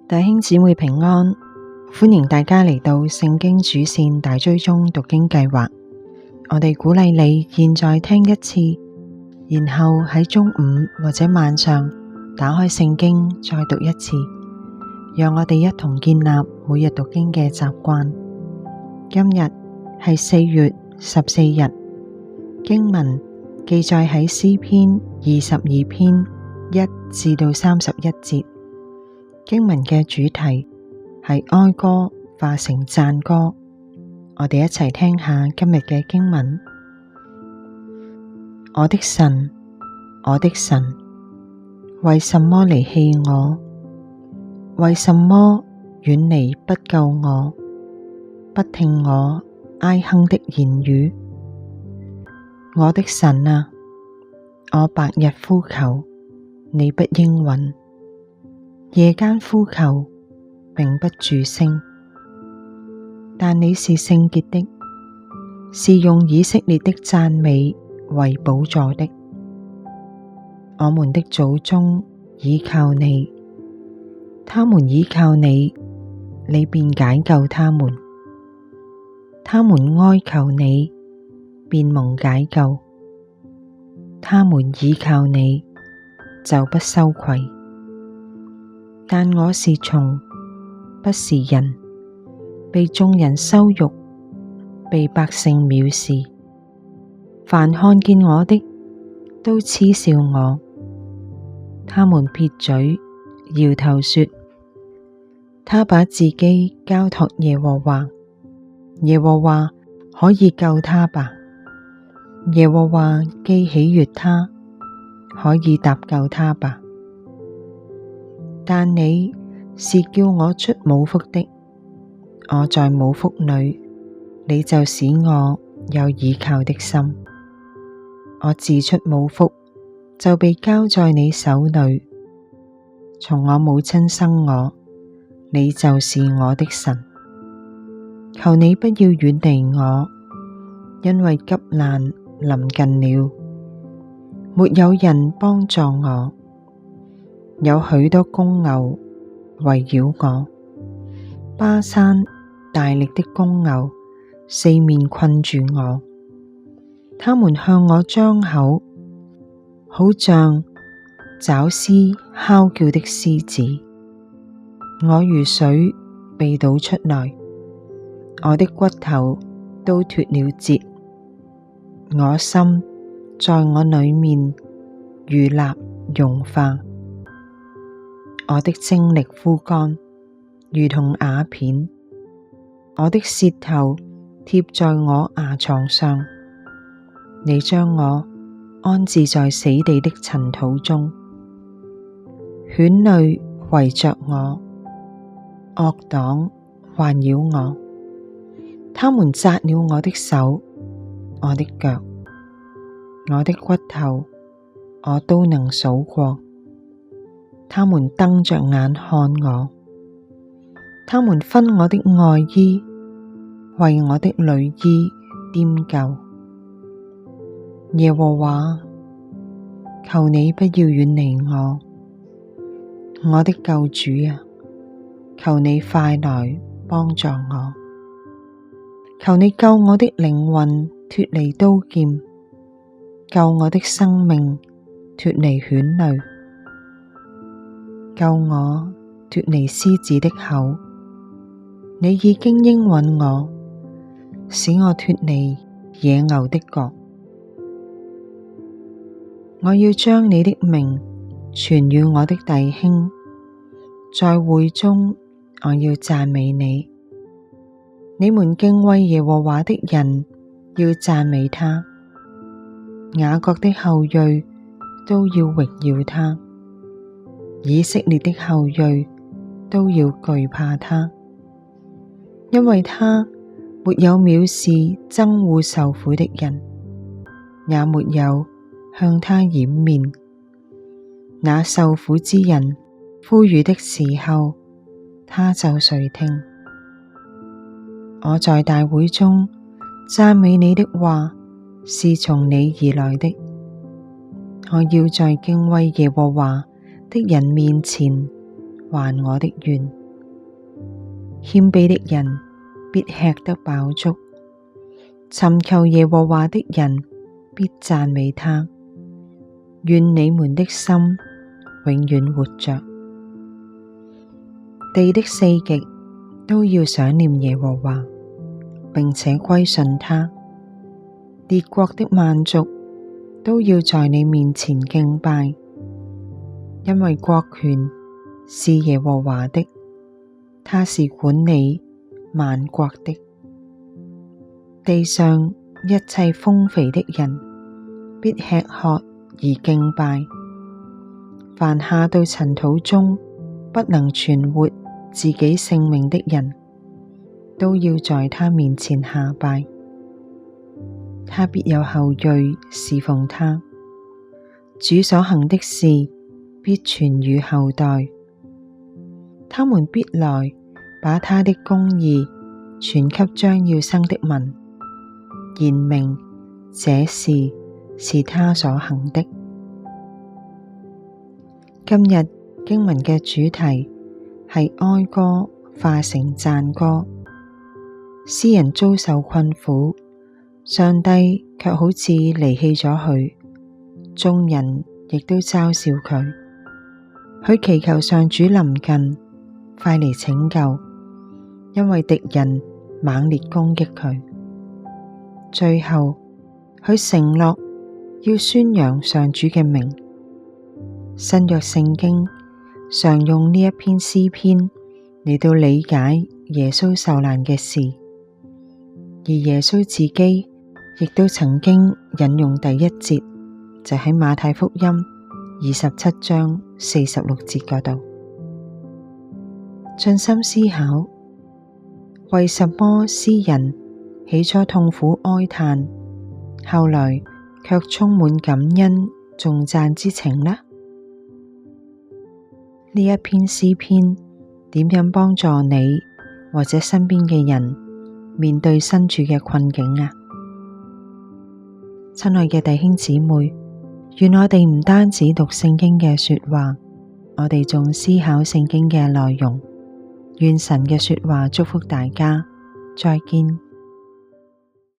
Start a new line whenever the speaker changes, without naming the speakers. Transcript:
弟兄姊妹平安，歡迎大家嚟到聖經主線大追蹤讀經計劃。我哋鼓勵你現在聽一次，然後喺中午或者晚上打開聖經再讀一次，讓我哋一同建立每日讀經嘅習慣。今日係4月14日，經文記載喺詩篇22篇1至到31節。經文嘅主題係哀歌化成讚歌，我哋一齊聽下今日嘅經文。我的神，我的神，為什麼離棄我？為什麼遠離不救我？不聽我哀哼的言語？我的神啊，我白日呼求，你不應允；夜間呼求，並不住聲。但你是聖潔的，是用以色列的讚美為寶座的。我們的祖宗倚靠你，他們倚靠你，你便解救他們；他們哀求你，便蒙解救；他們倚靠你，就不羞愧。但我是蟲，不是人，被眾人羞辱，被百姓藐視。凡看見我的，都嗤笑我。他們撇嘴，搖頭說：他把自己交託耶和華，耶和華可以救他吧？耶和華既喜悅他，可以搭救他吧？但你是叫我出母腹的，我在母腹裏，你就使我有倚靠的心。我自出母腹，就被交在你手裏。從我母親生我，你就是我的神。求你不要遠離我，因為急難臨近了，沒有人幫助我。有許多公牛圍繞我，巴珊大力的公牛四面困住我，他們向我張口，好像爪嘶哮叫的獅子。我如水被倒出來，我的骨頭都脫了節，我心在我裏面如蠟融化。我的精力枯乾，如同瓦片；我的舌頭貼在我牙床上。你將我安置在死地的塵土中，犬類圍着我，惡黨環繞我。他們扎了我的手，我的腳，我的骨頭，我都能數過。他們瞪着眼看我，他們分我的外衣，為我的裡衣拈鬮。耶和華，求你不要遠離我，我的救主啊，求你快來幫助我。求你救我的靈魂脫離刀劍，救我的生命脫離犬類。救我脫離獅子的口，你已經應允我，使我脫離野牛的角。我要將你的名傳與我的弟兄，在會中我要讚美你。你們敬畏耶和華的人要讚美他，雅各的後裔都要榮耀他。以色列的後裔都要懼怕他，因為他沒有藐視憎惡受苦的人，也沒有向他掩面。那受苦之人呼籲的時候，他就垂聽。我在大會中讚美你的話是從你而來的，我要在敬畏耶和華的人面前還我的願。謙卑的人必吃得飽足，尋求耶和華的人必讚美他。願你們的心永遠活着。地的四極都要想念耶和華，並且歸順他。列國的萬族都要在你面前敬拜，因為國權是耶和華的，他是管理萬國的。地上一切豐肥的人必吃喝而敬拜，凡下到塵土中不能存活自己性命的人，都要在他面前下拜。他必有後裔侍奉他，主所行的事必傳與後代。他們必來把他的公義傳給將要生的民，言明這事是他所行的。今日經文嘅主題係哀歌化成讚歌。詩人遭受困苦，上帝卻好似離棄咗佢，眾人亦都嘲笑佢。佢祈求上主臨近，快嚟拯救，因為敵人猛烈攻擊佢。最後，佢承諾要宣揚上主嘅名。新約聖經常用呢一篇詩篇嚟到理解耶穌受難嘅事，而耶穌自己亦都曾經引用第一節，就喺馬太福音27章46節嗰度。盡心思考，為什麼詩人起初痛苦哀嘆，後來卻充滿感恩頌讚之情呢？呢一篇詩篇點樣幫助你或者身邊嘅人面對身處嘅困境啊？親愛嘅弟兄姊妹，願我哋唔單止讀聖經嘅說話，我哋仲思考聖經嘅內容。願神嘅說話祝福大家，再見。